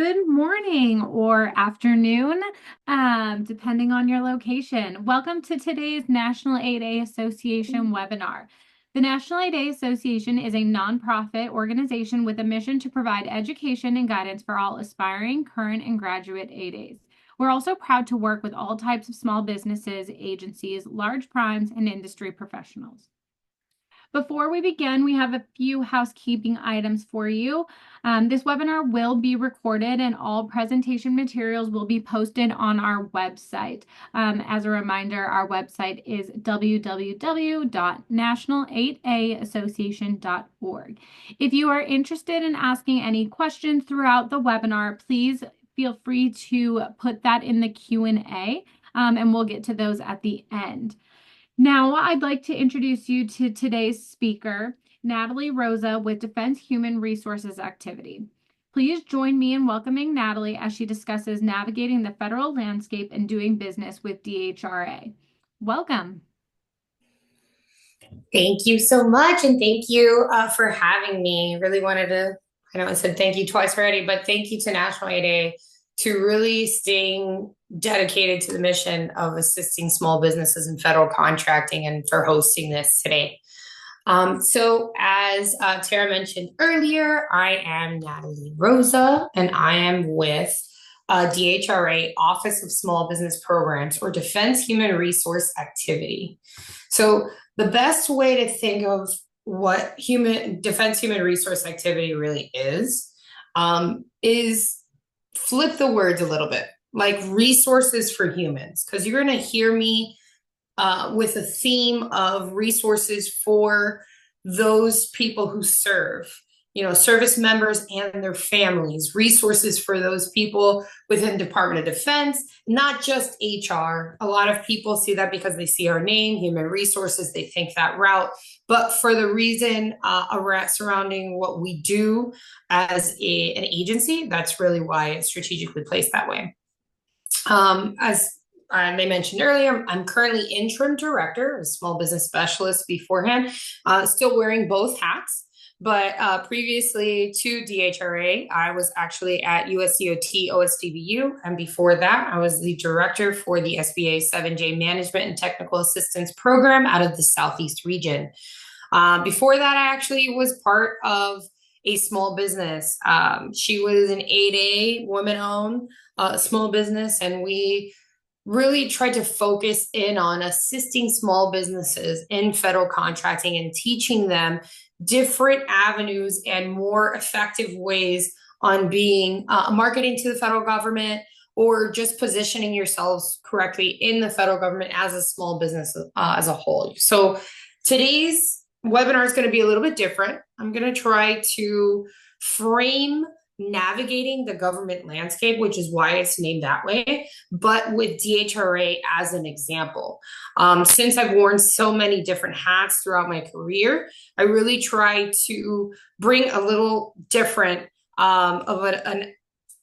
Good morning or afternoon, depending on your location. Welcome to today's National 8A Association webinar. The National 8A Association is a nonprofit organization with a mission to provide education and guidance for all aspiring, current, and graduate 8As. We're also proud to work with all types of small businesses, agencies, large primes, and industry professionals. Before we begin, we have a few housekeeping items for you. This webinar will be recorded and all presentation materials will be posted on our website. As a reminder, our website is www.national8aassociation.org. If you are interested in asking any questions throughout the webinar, please feel free to put that in the Q&A, and we'll get to those at the end. Now, I'd like to introduce you to today's speaker, Natalie Rosa with Defense Human Resources Activity. Please join me in welcoming Natalie as she discusses navigating the federal landscape and doing business with DHRA. Welcome. Thank you so much, and thank you for having me. Really wanted to, I know I said thank you twice already, but thank you to National 8A to really staying dedicated to the mission of assisting small businesses in federal contracting and for hosting this today. So as Tara mentioned earlier, I am Natalie Rosa, and I am with DHRA, Office of Small Business Programs, or Defense Human Resource Activity. So the best way to think of what Defense Human Resource Activity really is flip the words a little bit, like resources for humans, because you're going to hear me with a theme of resources for those people who serve, service members and their families, resources for those people within Department of Defense, not just HR. A lot of people see that because they see our name, human resources, they think that route. But for the reason surrounding what we do as an agency, that's really why it's strategically placed that way. As they mentioned earlier, I'm currently interim director, a small business specialist beforehand, still wearing both hats. But previously to DHRA, I was actually at USDOT OSDBU. And before that, I was the director for the SBA 7J Management and Technical Assistance Program out of the Southeast region. Before that, I actually was part of a small business. She was an 8A woman-owned small business, and we really tried to focus in on assisting small businesses in federal contracting and teaching them different avenues and more effective ways on being marketing to the federal government, or just positioning yourselves correctly in the federal government as a small business as a whole. So today's webinar is going to be a little bit different. I'm going to try to frame navigating the government landscape, which is why it's named that way, but with DHRA as an example. Since I've worn so many different hats throughout my career, I really try to bring a little different of an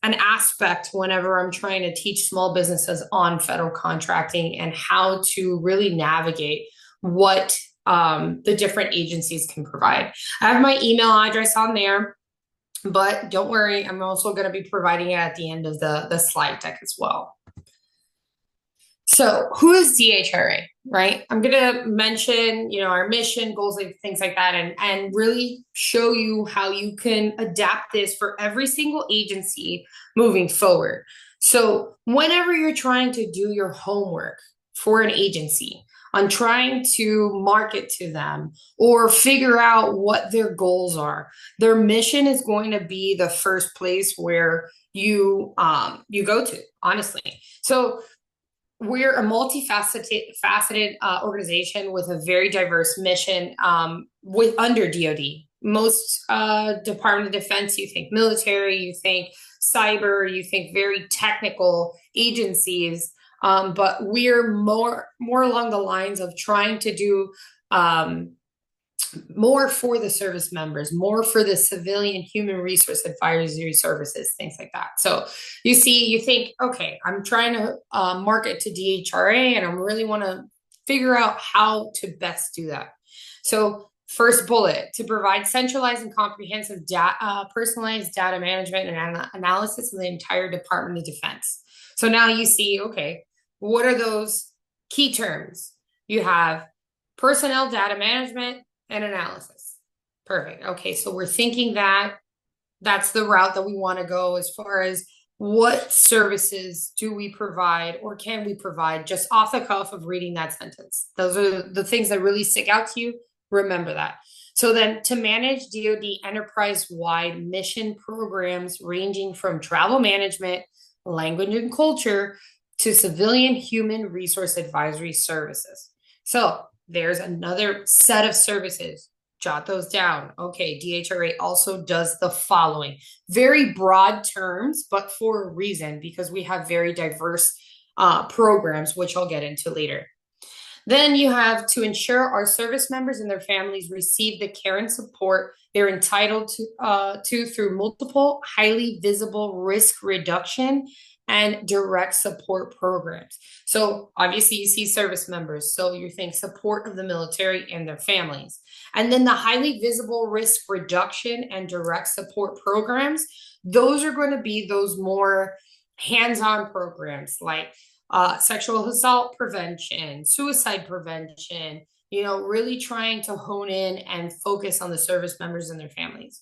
aspect whenever I'm trying to teach small businesses on federal contracting and how to really navigate what the different agencies can provide. I have my email address on there, but don't worry, I'm also going to be providing it at the end of the slide deck as well. So who is DHRA, right? I'm going to mention, our mission, goals, things like that, and really show you how you can adapt this for every single agency moving forward. So whenever you're trying to do your homework for an agency on trying to market to them or figure out what their goals are, their mission is going to be the first place where you go to, honestly. So we're a multifaceted organization with a very diverse mission under DoD. Most Department of Defense, you think military, you think cyber, you think very technical agencies. But we're more along the lines of trying to do more for the service members, more for the civilian human resource advisory services, things like that. So you think, okay, I'm trying to market to DHRA, and I really want to figure out how to best do that. So First bullet, to provide centralized and comprehensive personalized data management and analysis of the entire Department of Defense. So now you see, okay, what are those key terms? You have personnel data management and analysis. Perfect. Okay, so we're thinking that that's the route that we want to go as far as what services do we provide or can we provide just off the cuff of reading that sentence. Those are the things that really stick out to you. Remember that. So then to manage DoD enterprise-wide mission programs ranging from travel management, language and culture, to civilian human resource advisory services. So there's another set of services. Jot those down. Okay, DHRA also does the following. Very broad terms, but for a reason, because we have very diverse programs, which I'll get into later. Then you have to ensure our service members and their families receive the care and support they're entitled to through multiple highly visible risk reduction and direct support programs. So obviously you see service members, so you think support of the military and their families. And then the highly visible risk reduction and direct support programs, those are going to be those more hands-on programs like sexual assault prevention, suicide prevention, really trying to hone in and focus on the service members and their families.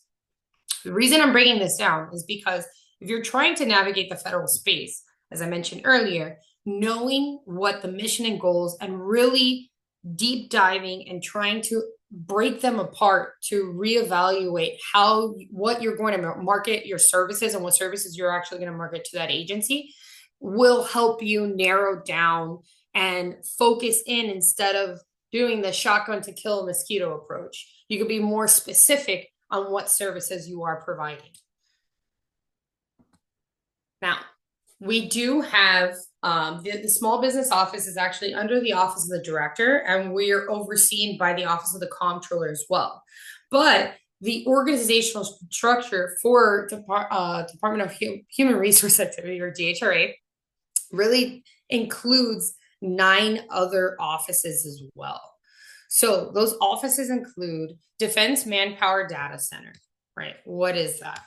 The reason I'm bringing this down is because if you're trying to navigate the federal space, as I mentioned earlier, knowing what the mission and goals and really deep diving and trying to break them apart to reevaluate what you're going to market your services and what services you're actually going to market to that agency will help you narrow down and focus in instead of doing the shotgun to kill a mosquito approach. You could be more specific on what services you are providing. Now, we do have the small business office is actually under the office of the director, and we're overseen by the office of the comptroller as well. But the organizational structure for Department of Human Resource Activity, or DHRA, really includes 9 other offices as well. So those offices include Defense Manpower Data Center, right? What is that?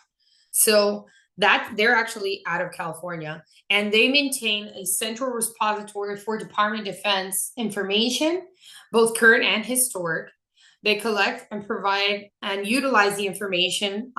So that they're actually out of California, and they maintain a central repository for Department of Defense information, both current and historic. They collect and provide and utilize the information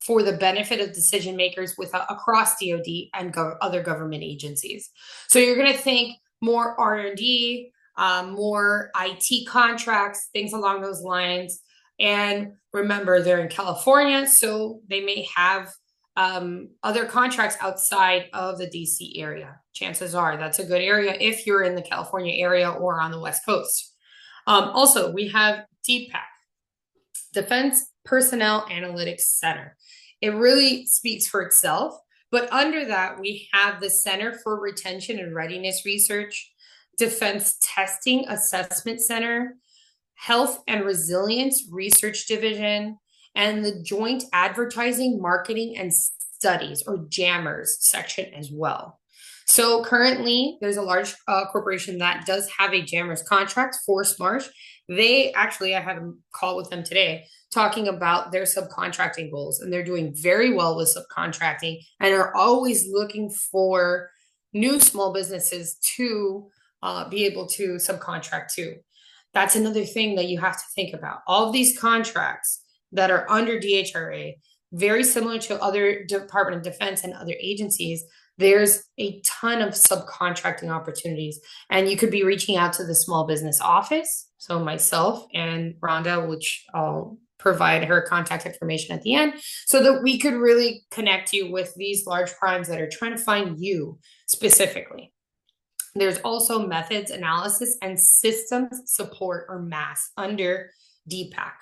for the benefit of decision makers across DoD and other government agencies. So you're going to think more R&D, more IT contracts, things along those lines. And remember, they're in California, so they may have other contracts outside of the DC area. Chances are that's a good area if you're in the California area or on the West Coast. Also, we have DPAC, Defense Personnel Analytics Center. It really speaks for itself, but under that, we have the Center for Retention and Readiness Research, Defense Testing Assessment Center, Health and Resilience Research Division, and the Joint Advertising, Marketing, and Studies, or JAMMERS section as well. So currently, there's a large corporation that does have a JAMMERS contract, Force Marsh. I had a call with them today talking about their subcontracting goals, and they're doing very well with subcontracting and are always looking for new small businesses to be able to subcontract to. That's another thing that you have to think about. All of these contracts that are under DHRA, very similar to other Department of Defense and other agencies, there's a ton of subcontracting opportunities, and you could be reaching out to the small business office. So myself and Rhonda, which I'll provide her contact information at the end, so that we could really connect you with these large primes that are trying to find you specifically. There's also methods analysis and systems support, or MAS, under DPAC.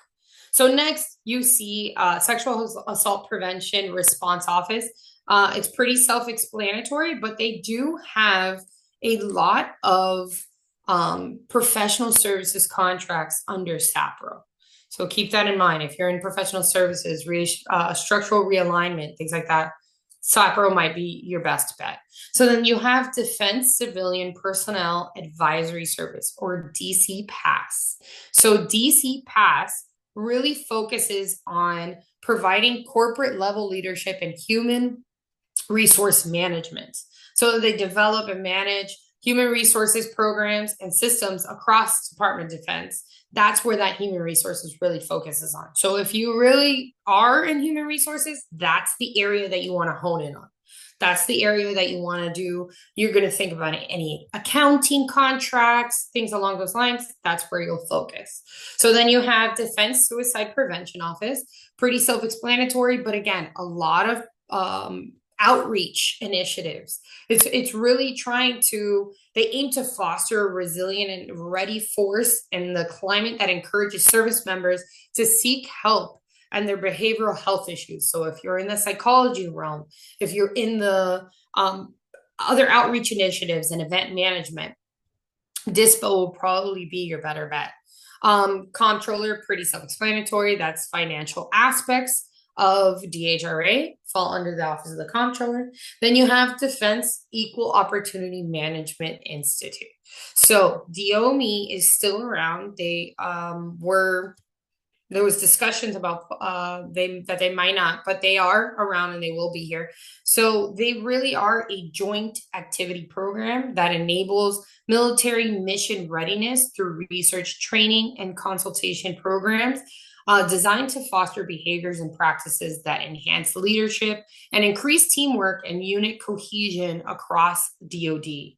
So next you see Sexual Assault Prevention Response Office. It's pretty self-explanatory, but they do have a lot of professional services contracts under SAPRO. So keep that in mind. If you're in professional services, structural realignment, things like that, SACRO might be your best bet. So then you have Defense Civilian Personnel Advisory Service, or DC-PASS. So DC-PASS really focuses on providing corporate level leadership and human resource management. So they develop and manage human resources programs and systems across Department of Defense. That's where that human resources really focuses on. So if you really are in human resources, that's the area that you want to hone in on. That's the area that you want to do. You're going to think about any accounting contracts, things along those lines. That's where you'll focus. So then you have Defense Suicide Prevention Office, pretty self-explanatory, but again, a lot of outreach initiatives. It's really they aim to foster a resilient and ready force in the climate that encourages service members to seek help and their behavioral health issues. So if you're in the psychology realm, if you're in the other outreach initiatives and event management, DISPO will probably be your better bet. Comptroller, pretty self-explanatory. That's financial aspects of DHRA, fall under the Office of the Comptroller. Then you have Defense Equal Opportunity Management Institute. So DOME is still around. There was discussions about that they might not, but they are around and they will be here. So they really are a joint activity program that enables military mission readiness through research, training, and consultation programs designed to foster behaviors and practices that enhance leadership and increase teamwork and unit cohesion across DoD.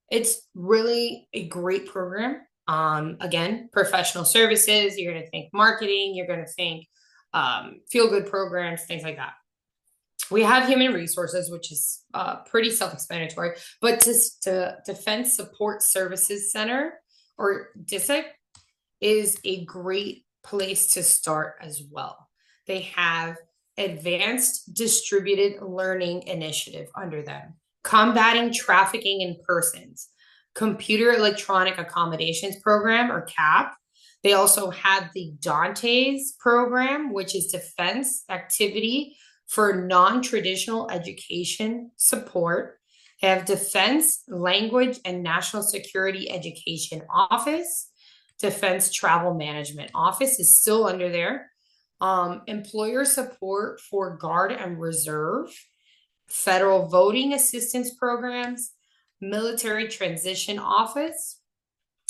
It's really a great program. Again, professional services, you're going to think marketing, you're going to think feel-good programs, things like that. We have human resources, which is pretty self-explanatory, but to Defense Support Services Center, or DSIC, is a great place to start as well. They have Advanced Distributed Learning Initiative under them, Combating Trafficking in Persons, Computer Electronic Accommodations Program, or CAP. They also have the Dante's program, which is Defense Activity for Non-Traditional Education Support. They have Defense Language and National Security Education Office. Defense Travel Management Office is still under there. Employer Support for Guard and Reserve. Federal Voting Assistance Programs. Military Transition Office,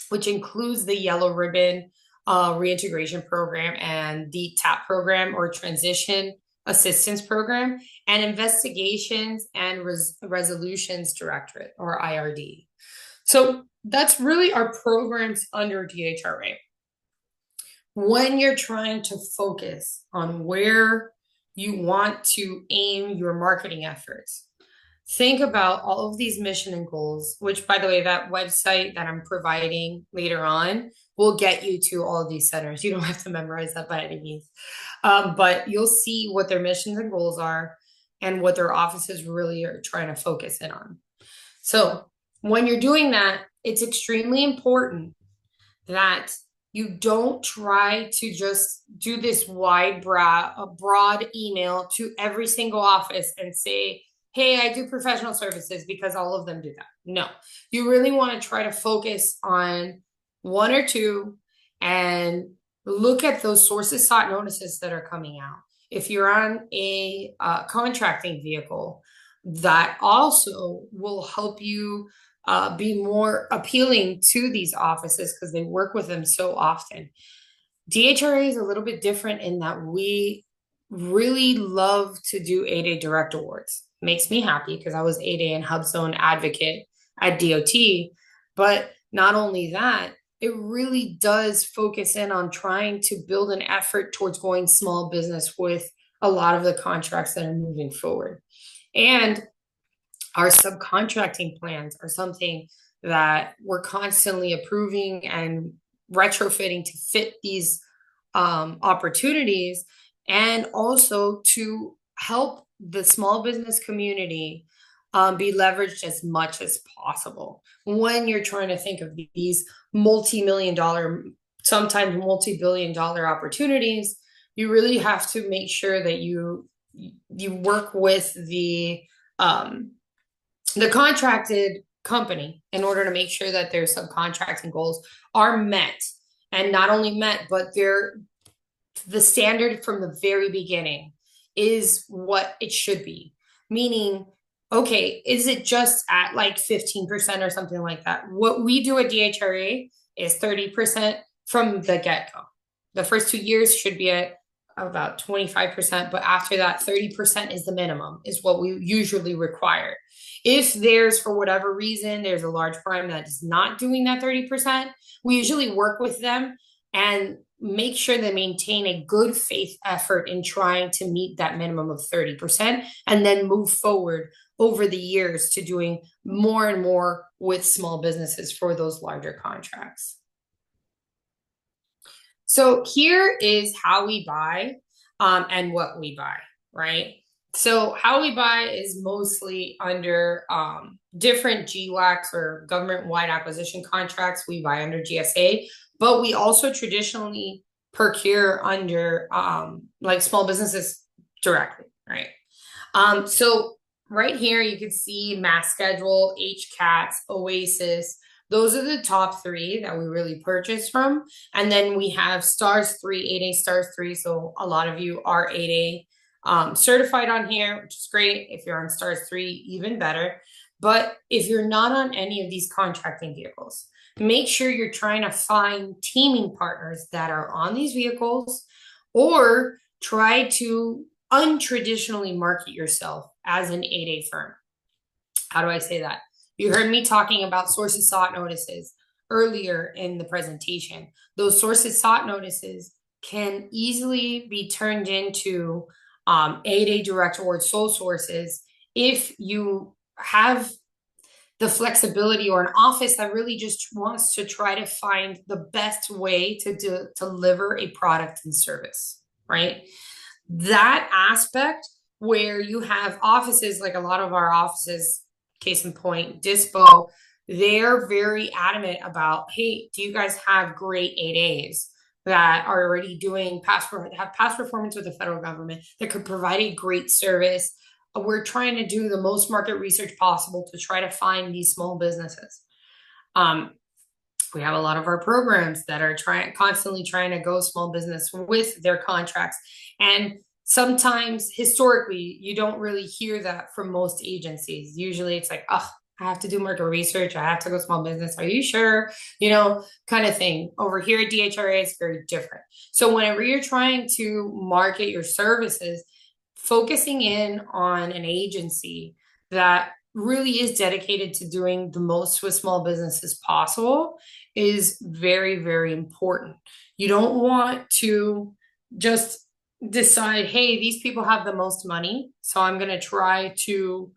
which includes the Yellow Ribbon Reintegration Program and the TAP program, or Transition Assistance Program, and Investigations and Resolutions Directorate, or IRD. So that's really our programs under DHRA. When you're trying to focus on where you want to aim your marketing efforts, think about all of these mission and goals, which, by the way, that website that I'm providing later on will get you to all of these centers. You don't have to memorize that by any means. But you'll see what their missions and goals are and what their offices really are trying to focus in on. So when you're doing that, it's extremely important that you don't try to just do this broad email to every single office and say, hey, I do professional services, because all of them do that. No, you really want to try to focus on one or two and look at those sources sought notices that are coming out. If you're on a contracting vehicle, that also will help you be more appealing to these offices because they work with them so often. DHRA is a little bit different in that we really love to do 8A direct awards. Makes me happy because I was 8A and Hub Zone advocate at DOT. But not only that, it really does focus in on trying to build an effort towards going small business with a lot of the contracts that are moving forward. And our subcontracting plans are something that we're constantly approving and retrofitting to fit these opportunities, and also to help the small business community be leveraged as much as possible. When you're trying to think of these multi-million dollar, sometimes multi-billion dollar opportunities, you really have to make sure that you you work with um, the contracted company in order to make sure that their subcontracting goals are met, and not only met, but they're the standard from the very beginning is what it should be. Meaning, okay, is it just at like 15% or something like that? What we do at DHRA is 30% from the get go. The first 2 years should be at about 25%, but after that, 30% is the minimum, is what we usually require. If there's, for whatever reason, there's a large firm that is not doing that 30%, we usually work with them and make sure they maintain a good faith effort in trying to meet that minimum of 30% and then move forward over the years to doing more and more with small businesses for those larger contracts. So here is how we buy and what we buy, right? So how we buy is mostly under different GWACs or government-wide acquisition contracts. We buy under GSA, but we also traditionally procure under like small businesses directly, right? So right here you can see Mass Schedule, HCATS, Oasis. Those are the top three that we really purchase from. And then we have Stars 3, 8A Stars 3. So a lot of you are 8A certified on here, which is great. If you're on Stars 3, even better. But if you're not on any of these contracting vehicles, make sure you're trying to find teaming partners that are on these vehicles, or try to untraditionally market yourself as an 8A firm. How do I say that? You heard me talking about sources sought notices earlier in the presentation. Those sources sought notices can easily be turned into 8A direct award sole sources if you have the flexibility, or an office that really just wants to try to find the best way to deliver a product and service, right? That aspect where you have offices, like a lot of our offices, case in point, Dispo, they're very adamant about, hey, do you guys have great 8As that are already doing have past performance with the federal government that could provide a great service? We're trying to do the most market research possible to try to find these small businesses. We have a lot of our programs that are constantly trying to go small business with their contracts. And sometimes historically, you don't really hear that from most agencies. Usually it's like, oh, I have to do market research. I have to go small business. Are you sure? Kind of thing. Over here at DHRA, it's very different. So whenever you're trying to market your services, focusing in on an agency that really is dedicated to doing the most with small businesses possible is very, very important. You don't want to just decide, hey, these people have the most money, so I'm going to try to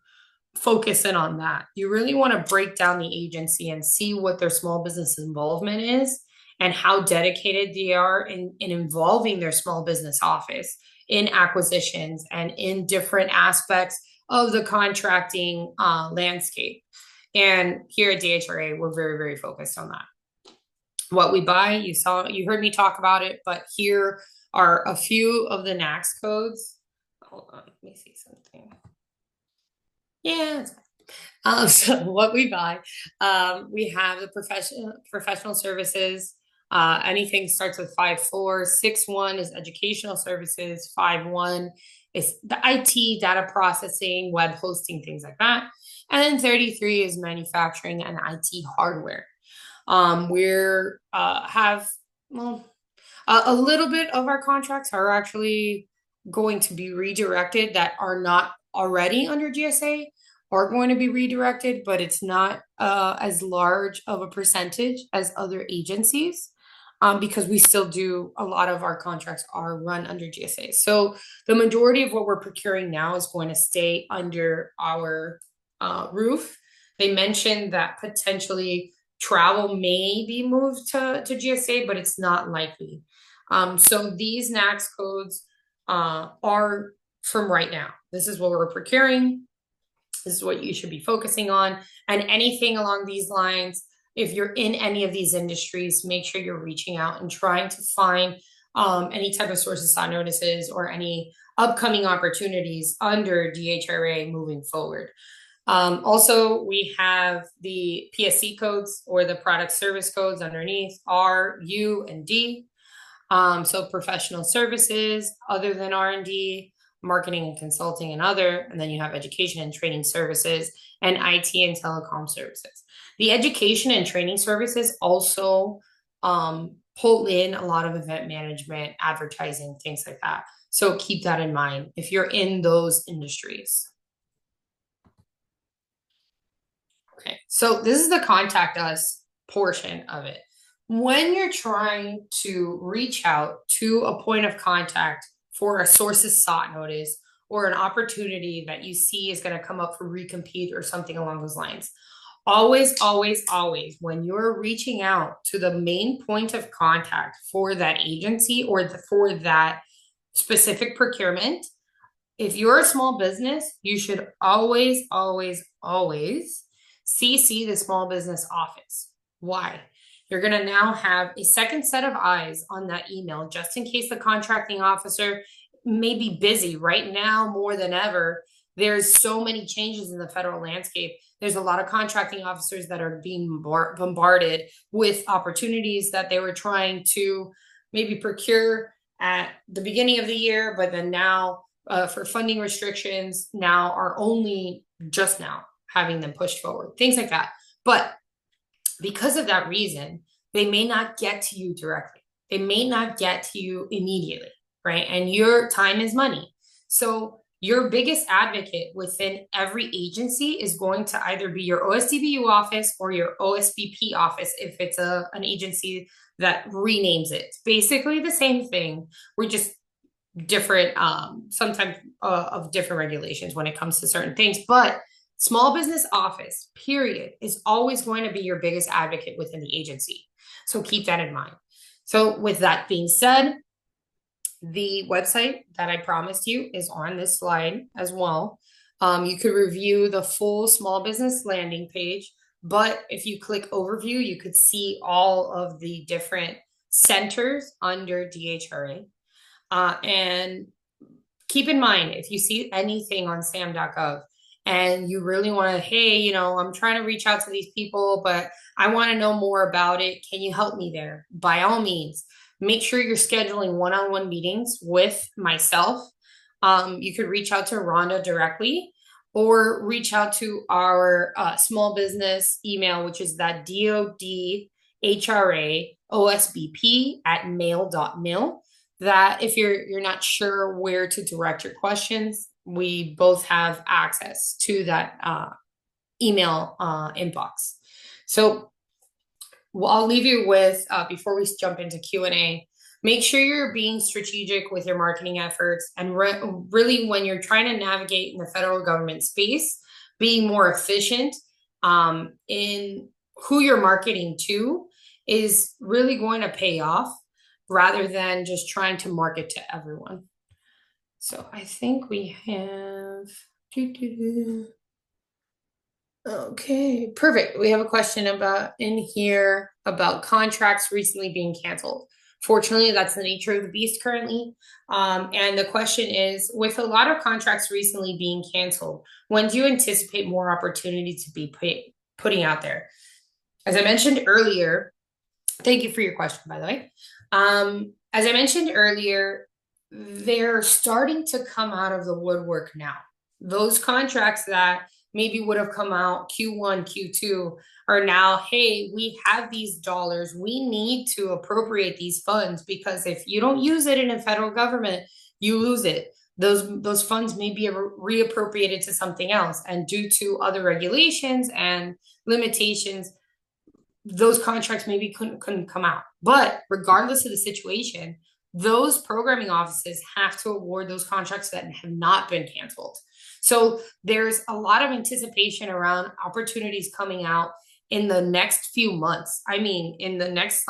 focus in on that. You really want to break down the agency and see what their small business involvement is and how dedicated they are in involving their small business office in acquisitions and in different aspects of the contracting landscape. And here at DHRA, we're very, very focused on that. What we buy, you heard me talk about it, but here are a few of the NAICS codes. Hold on, let me see something. Yeah. So what we buy, we have the professional services. Anything starts with 5.4. 6.1 is educational services. 5.1 is the IT, data processing, web hosting, things like that. And then 33 is manufacturing and IT hardware. A little bit of our contracts are actually going to be redirected that are not already under GSA, are going to be redirected, but it's not as large of a percentage as other agencies. Because we still do, a lot of our contracts are run under GSA. So the majority of what we're procuring now is going to stay under our roof. They mentioned that potentially travel may be moved to GSA, but it's not likely. So these NAICS codes are from right now. This is what we're procuring. This is what you should be focusing on. And anything along these lines, if you're in any of these industries, make sure you're reaching out and trying to find any type of sources sought notices or any upcoming opportunities under DHRA moving forward. Also, we have the PSC codes or the product service codes underneath R, U, and D. So professional services other than R&D, marketing and consulting and other, and then you have education and training services and IT and telecom services. The education and training services also pull in a lot of event management, advertising, things like that. So keep that in mind if you're in those industries. Okay, so this is the contact us portion of it. When you're trying to reach out to a point of contact for a sources sought notice or an opportunity that you see is going to come up for recompete or something along those lines, always, always, always, when you're reaching out to the main point of contact for that agency or for that specific procurement, if you're a small business, you should always, always, always CC the small business office. Why? You're going to now have a second set of eyes on that email, just in case the contracting officer may be busy right now more than ever. There's so many changes in the federal landscape. There's a lot of contracting officers that are being bombarded with opportunities that they were trying to maybe procure at the beginning of the year, but then now for funding restrictions now are only just now having them pushed forward, things like that. But because of that reason, they may not get to you directly. They may not get to you immediately, right? And your time is money. So your biggest advocate within every agency is going to either be your OSDBU office or your OSBP office if it's an agency that renames it. It's basically the same thing. We're just different, sometimes of different regulations when it comes to certain things. But small business office, period, is always going to be your biggest advocate within the agency. So keep that in mind. So with that being said, the website that I promised you is on this slide as well. You could review the full small business landing page, but if you click overview, you could see all of the different centers under DHRA. And keep in mind, if you see anything on sam.gov and you really want to, hey, I'm trying to reach out to these people, but I want to know more about it. Can you help me there? By all means, make sure you're scheduling one-on-one meetings with myself. You could reach out to Rhonda directly or reach out to our small business email, which is that DODHRA OSBP@mail.mil. That if you're not sure where to direct your questions, we both have access to that email inbox. So I'll leave you with, before we jump into Q&A, make sure you're being strategic with your marketing efforts. And really, when you're trying to navigate in the federal government space, being more efficient in who you're marketing to is really going to pay off rather than just trying to market to everyone. So I think we have, okay, perfect. We have a question in here about contracts recently being canceled. Fortunately, that's the nature of the beast currently. And the question is, with a lot of contracts recently being canceled, when do you anticipate more opportunity to be putting out there? As I mentioned earlier, thank you for your question, by the way. As I mentioned earlier, they're starting to come out of the woodwork now. Those contracts that maybe would have come out Q1, Q2 are now, hey, we have these dollars. We need to appropriate these funds because if you don't use it in the federal government, you lose it. Those funds may be reappropriated to something else. And due to other regulations and limitations, those contracts maybe couldn't come out. But regardless of the situation, those programming offices have to award those contracts that have not been canceled. So there's a lot of anticipation around opportunities coming out in the next few months. I mean, in the next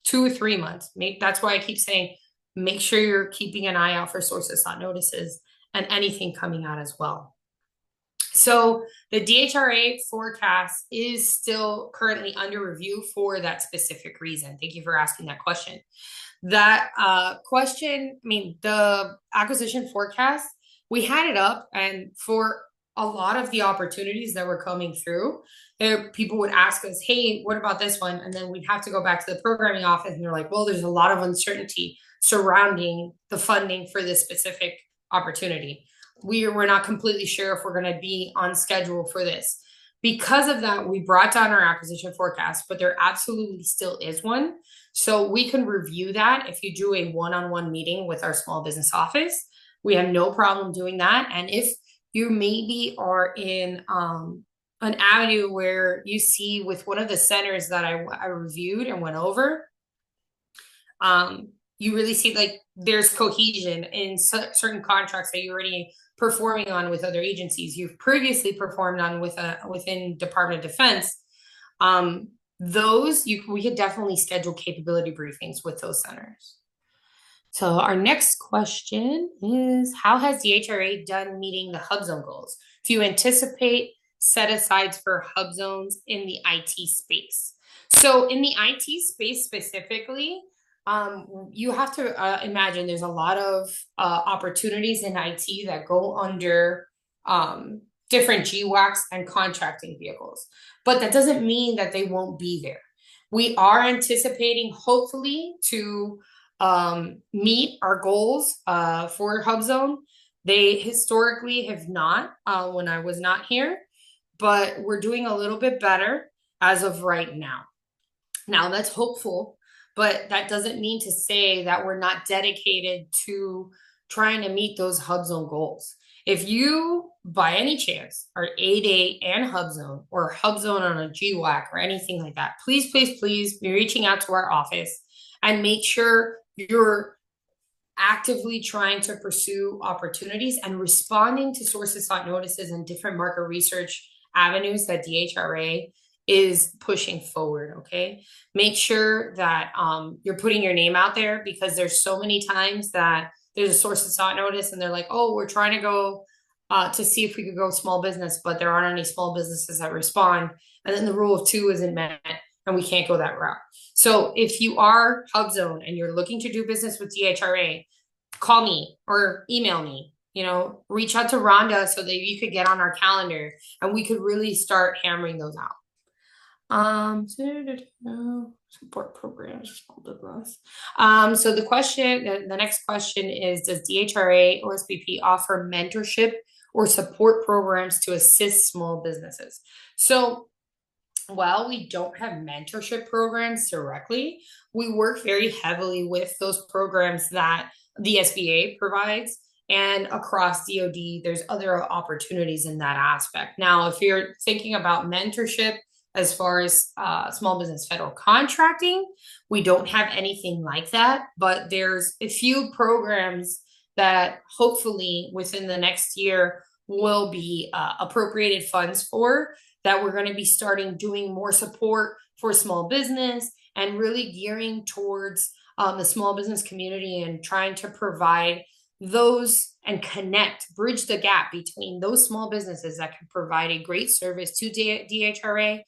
2 or 3 months. That's why I keep saying, make sure you're keeping an eye out for sources sought notices and anything coming out as well. So the DHRA forecast is still currently under review for that specific reason. Thank you for asking that question. That question, I mean, the acquisition forecast, we had it up, and for a lot of the opportunities that were coming through, people would ask us, hey, what about this one? And then we'd have to go back to the programming office, and they're like, well, there's a lot of uncertainty surrounding the funding for this specific opportunity. We're not completely sure if we're going to be on schedule for this. Because of that, we brought down our acquisition forecast, but there absolutely still is one. So we can review that if you do a one-on-one meeting with our small business office. We have no problem doing that. And if you maybe are in an avenue where you see with one of the centers that I reviewed and went over, you really see like there's cohesion in certain contracts that you're already performing on with other agencies you've previously performed on within Department of Defense. We could definitely schedule capability briefings with those centers. So our next question is, how has DHRA done meeting the hub zone goals? Do you anticipate set-asides for hub zones in the IT space? So in the IT space specifically, you have to imagine there's a lot of opportunities in IT that go under different GWACs and contracting vehicles, but that doesn't mean that they won't be there. We are anticipating, hopefully, to meet our goals for Hub Zone. They historically have not when I was not here, but we're doing a little bit better as of right now. Now that's hopeful, but that doesn't mean to say that we're not dedicated to trying to meet those Hub Zone goals. If you, by any chance, are 8A and Hub Zone or Hub Zone on a GWAC or anything like that, please, please, please be reaching out to our office and make sure you're actively trying to pursue opportunities and responding to sources sought notices and different market research avenues that DHRA is pushing forward. Okay, make sure that you're putting your name out there, because there's so many times that there's a source of sought notice and they're like, oh, we're trying to go to see if we could go small business, but there aren't any small businesses that respond, and then the rule of two isn't met and we can't go that route. So if you are Hub Zone and you're looking to do business with DHRA, call me or email me. Reach out to Rhonda so that you could get on our calendar and we could really start hammering those out. Support programs for small business. So the next question is, does DHRA OSBP offer mentorship or support programs to assist small businesses? So while we don't have mentorship programs directly, we work very heavily with those programs that the SBA provides, and across DoD, there's other opportunities in that aspect. Now, if you're thinking about mentorship as far as small business federal contracting, we don't have anything like that, but there's a few programs that hopefully within the next year will be appropriated funds for, that we're going to be starting doing more support for small business and really gearing towards the small business community and trying to provide those and bridge the gap between those small businesses that can provide a great service to DHRA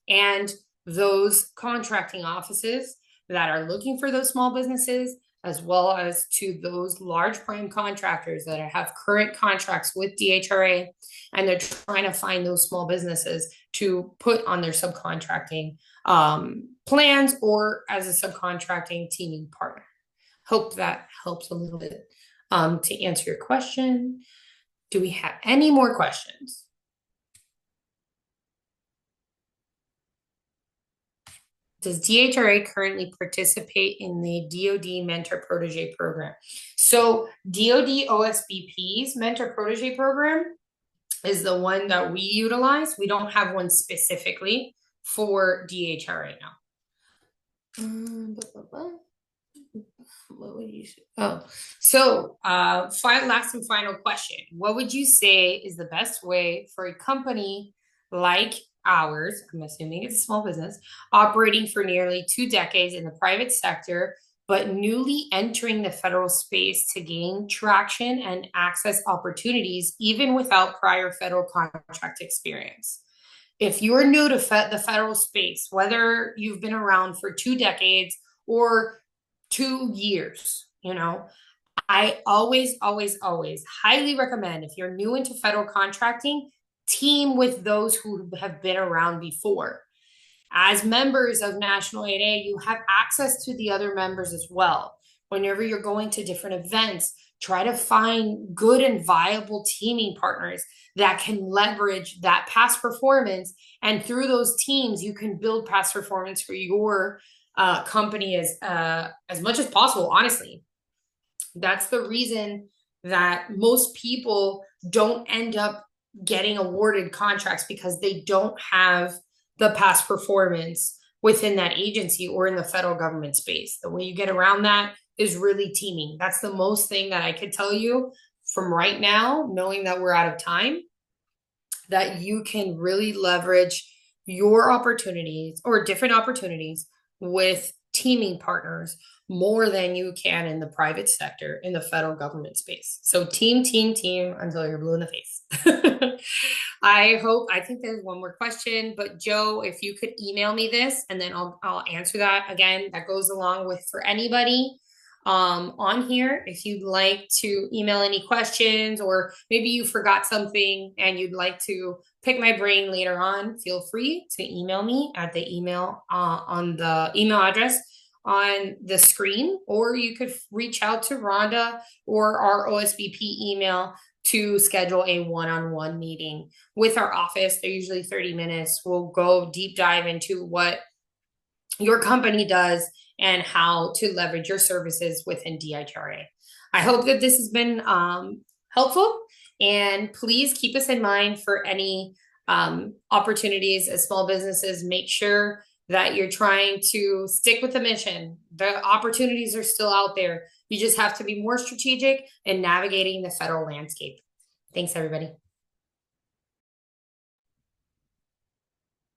and those contracting offices that are looking for those small businesses, as well as to those large prime contractors that have current contracts with DHRA, and they're trying to find those small businesses to put on their subcontracting plans or as a subcontracting teaming partner. Hope that helps a little bit to answer your question. Do we have any more questions? Does DHRA currently participate in the DoD Mentor Protege Program? So DoD OSBP's Mentor Protege Program is the one that we utilize. We don't have one specifically for DHRA now. What would you say? Last and final question. What would you say is the best way for a company like ours, I'm assuming it's a small business, operating for nearly 2 decades in the private sector, but newly entering the federal space to gain traction and access opportunities, even without prior federal contract experience. If you're new to the federal space, whether you've been around for 2 decades or 2 years, I always, always, always highly recommend if you're new into federal contracting, team with those who have been around before. As members of National 8A, you have access to the other members as well. Whenever you're going to different events, try to find good and viable teaming partners that can leverage that past performance. And through those teams, you can build past performance for your company as much as possible, honestly. That's the reason that most people don't end up getting awarded contracts, because they don't have the past performance within that agency or in the federal government space. The way you get around that is really teaming. That's the most thing that I could tell you from right now, knowing that we're out of time, that you can really leverage your opportunities or different opportunities with teaming partners more than you can in the private sector in the federal government space. So team, team, team until you're blue in the face. I think there's one more question, but Joe, if you could email me this and then I'll answer that again. That goes along with for anybody on here. If you'd like to email any questions, or maybe you forgot something and you'd like to pick my brain later on, feel free to email me at the email on the email address on the screen, or you could reach out to Rhonda or our OSBP email to schedule a one-on-one meeting with our office. They're usually 30 minutes. We'll go deep dive into what your company does and how to leverage your services within DHRA. I hope that this has been helpful, and please keep us in mind for any opportunities as small businesses. Make sure that you're trying to stick with the mission. The opportunities are still out there. You just have to be more strategic in navigating the federal landscape. Thanks, everybody.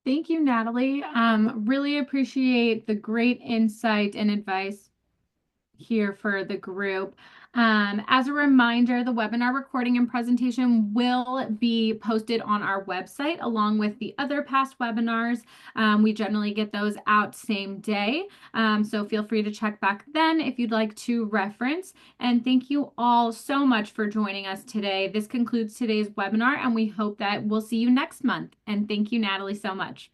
Thank you, Natalie. Really appreciate the great insight and advice here for the group. As a reminder, the webinar recording and presentation will be posted on our website along with the other past webinars. We generally get those out same day, so feel free to check back then if you'd like to reference. And thank you all so much for joining us today. This concludes today's webinar, and we hope that we'll see you next month. And thank you, Natalie, so much.